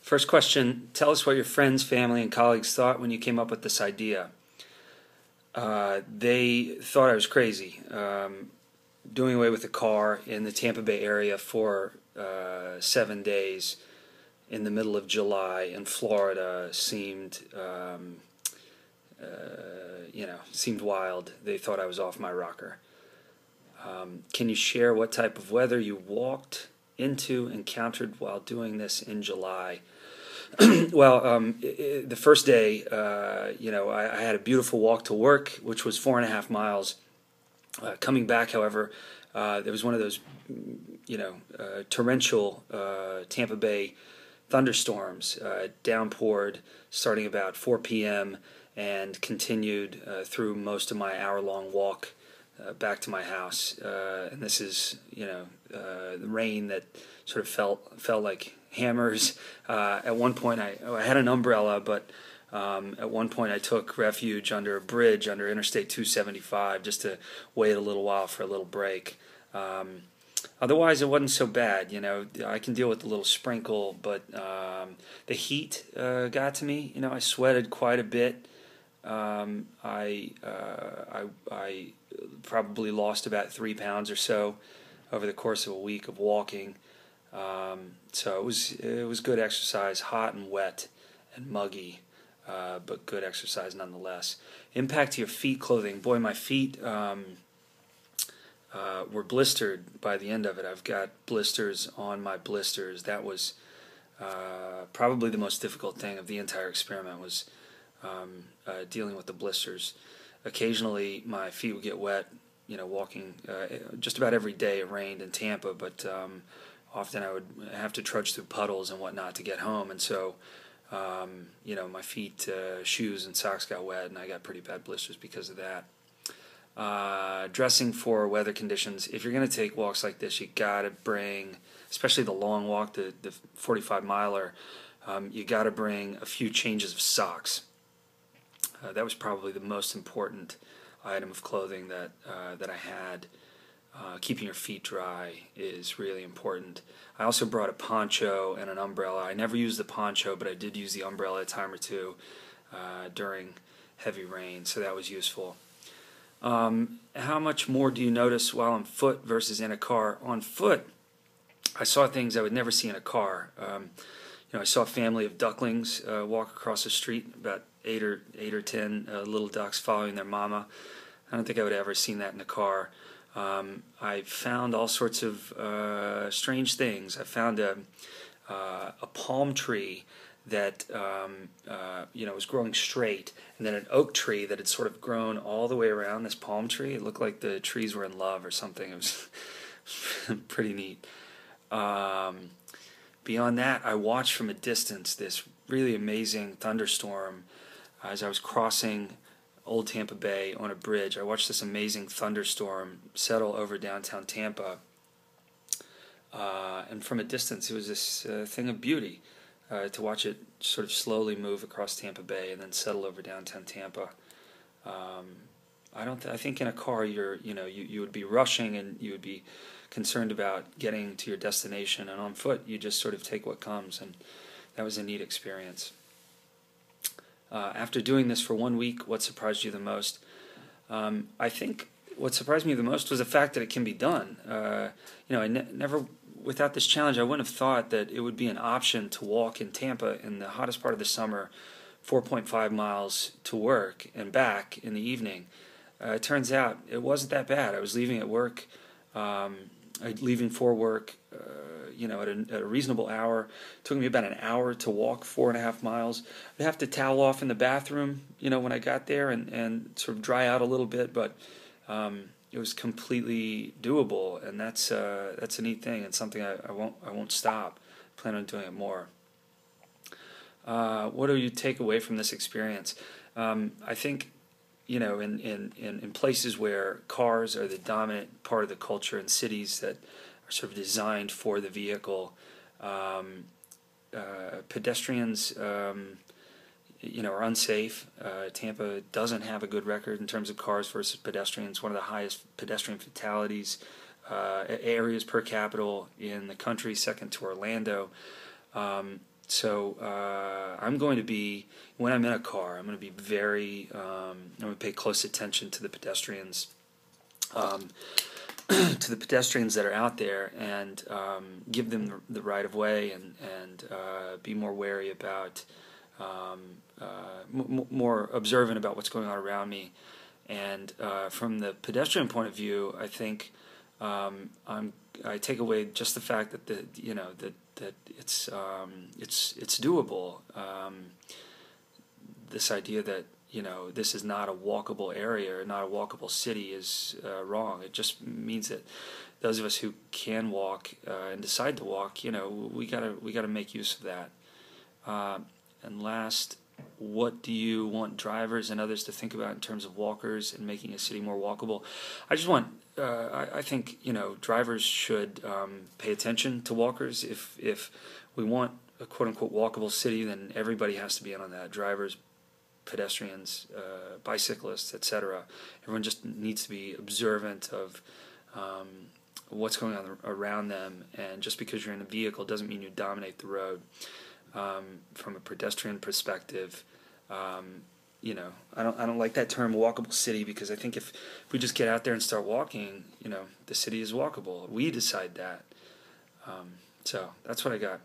First question, tell us what your friends, family, and colleagues thought when you came up with this idea. They thought I was crazy. Doing away with the car in the Tampa Bay area for 7 days in the middle of July in Florida seemed, seemed wild. They thought I was off my rocker. Can you share what type of weather you encountered while doing this in July? Well, the first day, I had a beautiful walk to work, which was 4.5 miles. Coming back, however, there was one of those, torrential Tampa Bay thunderstorms. Downpoured starting about 4 p.m. and continued through most of my hour-long walk back to my house. And this is, the rain that sort of felt like hammers. At one point, I had an umbrella, but at one point I took refuge under a bridge under Interstate 275 just to wait a little while for a little break. Otherwise, it wasn't so bad. I can deal with a little sprinkle, but the heat got to me. I sweated quite a bit. I probably lost about 3 pounds or so over the course of a week of walking. So it was good exercise, hot and wet and muggy, but good exercise nonetheless. Impact to your feet clothing. Boy, my feet were blistered by the end of it. I've got blisters on my blisters. That was probably the most difficult thing of the entire experiment was dealing with the blisters. Occasionally my feet would get wet, walking just about every day. It rained in Tampa, but often I would have to trudge through puddles and whatnot to get home, and so my feet, shoes and socks got wet, and I got pretty bad blisters because of that. Dressing for weather conditions. If you're going to take walks like this, you got to bring, especially the long walk, the 45-miler, you got to bring a few changes of socks. That was probably the most important item of clothing that I had. Keeping your feet dry is really important. I also brought a poncho and an umbrella. I never used the poncho, but I did use the umbrella a time or two during heavy rain, so that was useful. How much more do you notice while on foot versus in a car? On foot, I saw things I would never see in a car. I saw a family of ducklings walk across the street, about eight or 10 little ducks following their mama. I don't think I would have ever seen that in a car. I found all sorts of strange things. I found a palm tree that was growing straight, and then an oak tree that had sort of grown all the way around this palm tree. It looked like the trees were in love or something. It was pretty neat. Beyond that, I watched from a distance this really amazing thunderstorm as I was crossing Old Tampa Bay on a bridge. I watched this amazing thunderstorm settle over downtown Tampa, and from a distance it was this thing of beauty to watch it sort of slowly move across Tampa Bay and then settle over downtown Tampa. I think in a car you would be rushing and you would be concerned about getting to your destination, and on foot you just sort of take what comes, and that was a neat experience. After doing this for 1 week, what surprised you the most? I think what surprised me the most was the fact that it can be done. I never, without this challenge, I wouldn't have thought that it would be an option to walk in Tampa in the hottest part of the summer, 4.5 miles to work and back in the evening. It turns out it wasn't that bad. I was leaving at work, leaving for work, at a reasonable hour. It took me about an hour to walk 4.5 miles. I'd have to towel off in the bathroom, when I got there and sort of dry out a little bit, but it was completely doable, and that's a neat thing and something I won't stop. I plan on doing it more. What do you take away from this experience? I think in places where cars are the dominant part of the culture, in cities that are sort of designed for the vehicle, pedestrians are unsafe. Tampa doesn't have a good record in terms of cars versus pedestrians. One of the highest pedestrian fatalities areas per capita in the country, second to Orlando. So I'm going to be, when I'm in a car, I'm going to be I'm going to pay close attention to the pedestrians, to the pedestrians that are out there, and give them the right of way, and be more wary about, more observant about what's going on around me. And from the pedestrian point of view, I think I take away just the fact that that it's doable. This idea that this is not a walkable area or not a walkable city is wrong. It just means that those of us who can walk and decide to walk, we gotta make use of that. And last, what do you want drivers and others to think about in terms of walkers and making a city more walkable? I think drivers should pay attention to walkers. If we want a quote unquote walkable city, then everybody has to be in on that. Drivers, pedestrians, bicyclists, etc. Everyone just needs to be observant of what's going on around them, and just because you're in a vehicle doesn't mean you dominate the road. From a pedestrian perspective, I don't like that term walkable city, because I think if we just get out there and start walking, the city is walkable. We decide that. So that's what I got.